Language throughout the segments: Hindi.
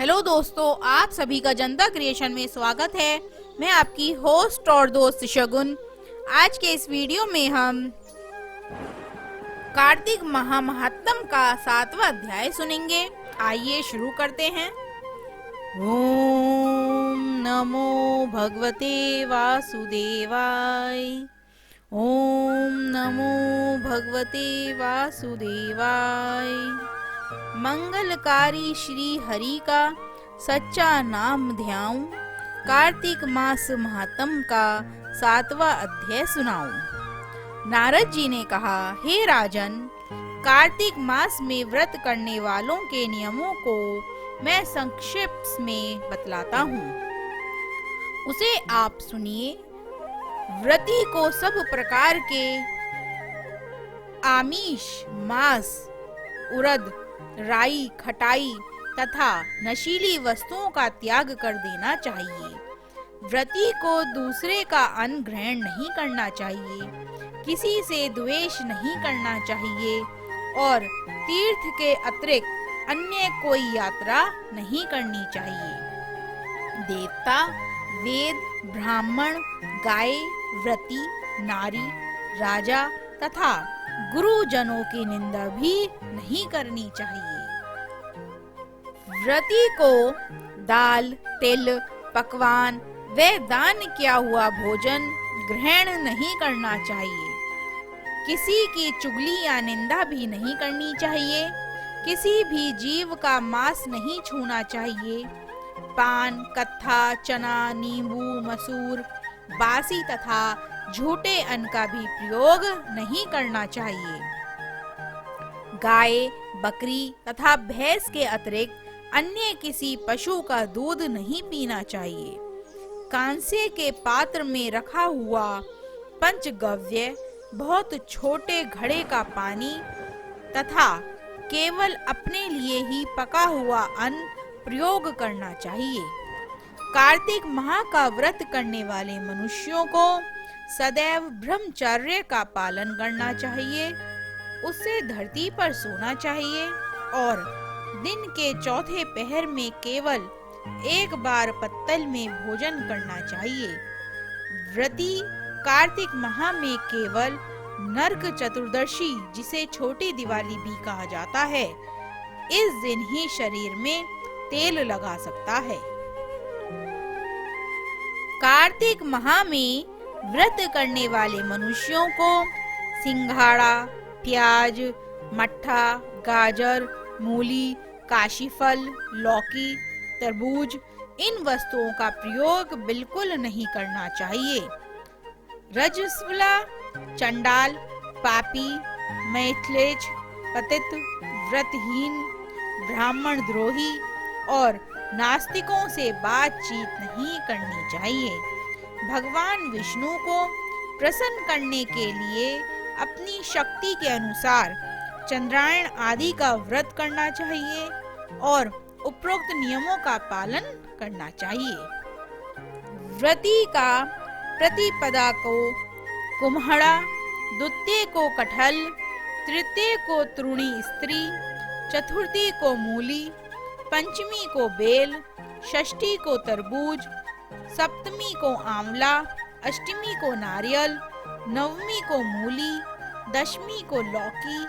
हेलो दोस्तों, आप सभी का जनता क्रिएशन में स्वागत है। मैं आपकी होस्ट और दोस्त शगुन। आज के इस वीडियो में हम कार्तिक महात्म्य का 7वां अध्याय सुनेंगे। आइए शुरू करते हैं। ओम नमो भगवते वासुदेवाय। ओम नमो भगवते वासुदेवाय। मंगलकारी श्री हरि का सच्चा नाम ध्याऊं, कार्तिक मास महात्म का 7वां अध्याय सुनाऊं। नारद जी ने कहा, हे राजन, कार्तिक मास में व्रत करने वालों के नियमों को मैं संक्षेप में बतलाता हूँ, उसे आप सुनिए। व्रती को सब प्रकार के आमिष, मांस, उड़द, राई, खटाई तथा नशीली वस्तुओं का त्याग कर देना चाहिए। व्रती को दूसरे का अन्न ग्रहण नहीं करना चाहिए, किसी से द्वेष नहीं करना चाहिए और तीर्थ के अतिरिक्त अन्य कोई यात्रा नहीं करनी चाहिए। देवता, वेद, ब्राह्मण, गाय, व्रती, नारी, राजा तथा गुरुजनों की निंदा भी नहीं करनी चाहिए। व्रती को दाल, तिल, पकवान व दान किया हुआ भोजन ग्रहण नहीं करना चाहिए। किसी की चुगली या निंदा भी नहीं करनी चाहिए। किसी भी जीव का मांस नहीं छूना चाहिए। पान, कत्था, चना, नींबू, मसूर, बासी तथा झूठे अन्न का भी प्रयोग नहीं करना चाहिए। गाय, बकरी तथा भैंस के अतिरिक्त अन्य किसी पशु का दूध नहीं पीना चाहिए। कांसे के पात्र में रखा हुआ पंचगव्य, बहुत छोटे घड़े का पानी तथा केवल अपने लिए ही पका हुआ अन्न प्रयोग करना चाहिए। कार्तिक माह का व्रत करने वाले मनुष्यों को सदैव ब्रह्मचर्य का पालन करना चाहिए। उससे धरती पर सोना चाहिए और दिन के चौथे पहर में केवल एक बार पत्तल में भोजन करना चाहिए। व्रती कार्तिक माह में केवल नरक चतुर्दशी, जिसे छोटी दिवाली भी कहा जाता है, इस दिन ही शरीर में तेल लगा सकता है। कार्तिक माह में व्रत करने वाले मनुष्यों को सिंघाड़ा, प्याज, मट्ठा, गाजर, मूली, काशीफल, लौकी, तरबूज, इन वस्तुओं का प्रयोग बिल्कुल नहीं करना चाहिए। रजस्वला, चंडाल, पापी, मैथिलेच, पतित, व्रतहीन, ब्राह्मण द्रोही और नास्तिकों से बातचीत नहीं करनी चाहिए। भगवान विष्णु को प्रसन्न करने के लिए अपनी शक्ति के अनुसार चंद्रायण आदि का व्रत करना चाहिए और उपरोक्त नियमों का पालन करना चाहिए। व्रती का प्रतिपदा को कुम्हड़ा, द्वितीय को कटहल, तृतीय को तृणी स्त्री, चतुर्थी को मूली, पंचमी को बेल, षष्ठी को तरबूज, सप्तमी को आंवला, अष्टमी को नारियल, नवमी को मूली, दशमी को लौकी,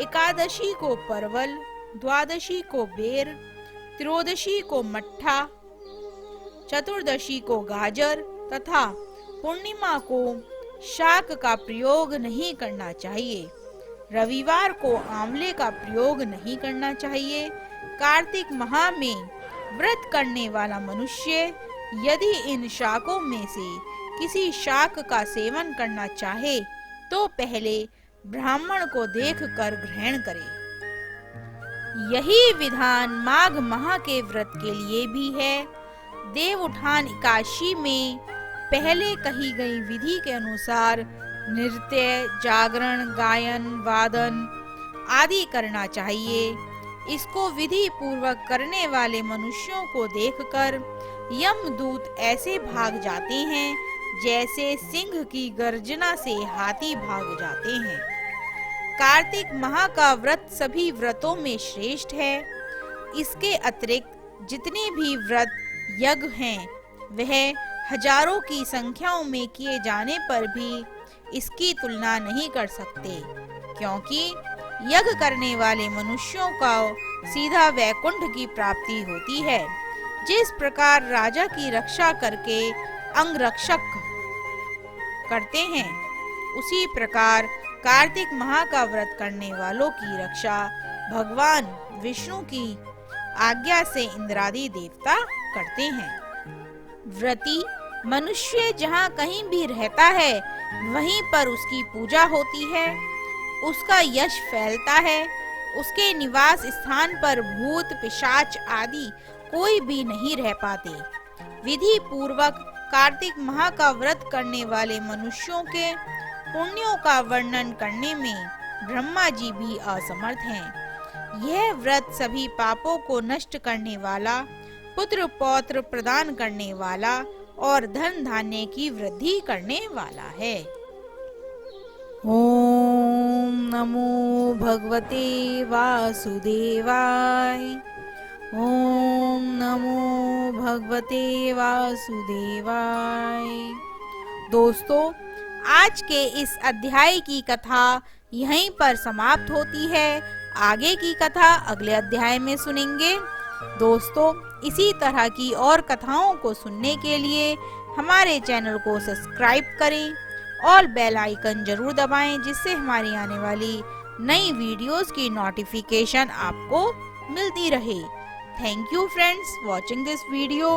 एकादशी को परवल, द्वादशी को बेर, त्रयोदशी को मट्ठा, चतुर्दशी को गाजर तथा पूर्णिमा को शाक का प्रयोग नहीं करना चाहिए। रविवार को आंवले का प्रयोग नहीं करना चाहिए। कार्तिक माह में व्रत करने वाला मनुष्य यदि इन शाकों में से किसी शाक का सेवन करना चाहे तो पहले ब्राह्मण को देखकर ग्रहण करे। यही विधान माघ माह के व्रत के लिए भी है। देवउठान एकादशी में पहले कही गई विधि के अनुसार नृत्य, जागरण, गायन, वादन आदि करना चाहिए। इसको विधि पूर्वक करने वाले मनुष्यों को देखकर यमदूत ऐसे भाग जाते हैं जैसे सिंह की गर्जना से हाथी भाग जाते हैं। कार्तिक माह का व्रत सभी व्रतों में श्रेष्ठ है। इसके अतिरिक्त जितने भी व्रत यज्ञ हैं वह हजारों की संख्याओं में किए जाने पर भी इसकी तुलना नहीं कर सकते, क्योंकि यज्ञ करने वाले मनुष्यों को सीधा वैकुंठ की प्राप्ति होती है। जिस प्रकार राजा की रक्षा करके अंगरक्षक करते हैं, उसी प्रकार कार्तिक माह का व्रत करने वालों की रक्षा भगवान विष्णु की आज्ञा से इंद्रादि देवता करते हैं। व्रती मनुष्य जहाँ कहीं भी रहता है वहीं पर उसकी पूजा होती है, उसका यश फैलता है। उसके निवास स्थान पर भूत पिशाच आदि कोई भी नहीं रह पाते। विधि पूर्वक कार्तिक माह का व्रत करने वाले मनुष्यों के पुण्यों का वर्णन करने में ब्रह्मा जी भी असमर्थ हैं। यह व्रत सभी पापों को नष्ट करने वाला, पुत्र पौत्र प्रदान करने वाला और धन धान्य की वृद्धि करने वाला है। ओम नमो भगवते वासुदेवाय। ओम नमो भगवते वासुदेवाय। दोस्तों, आज के इस अध्याय की कथा यहीं पर समाप्त होती है। आगे की कथा अगले अध्याय में सुनेंगे। दोस्तों, इसी तरह की और कथाओं को सुनने के लिए हमारे चैनल को सब्सक्राइब करें और बेल आइकन जरूर दबाएं, जिससे हमारी आने वाली नई वीडियोस की नोटिफिकेशन आपको मिलती रहे। Thank you friends watching this video.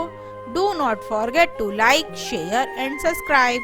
Do not forget to like, share and subscribe.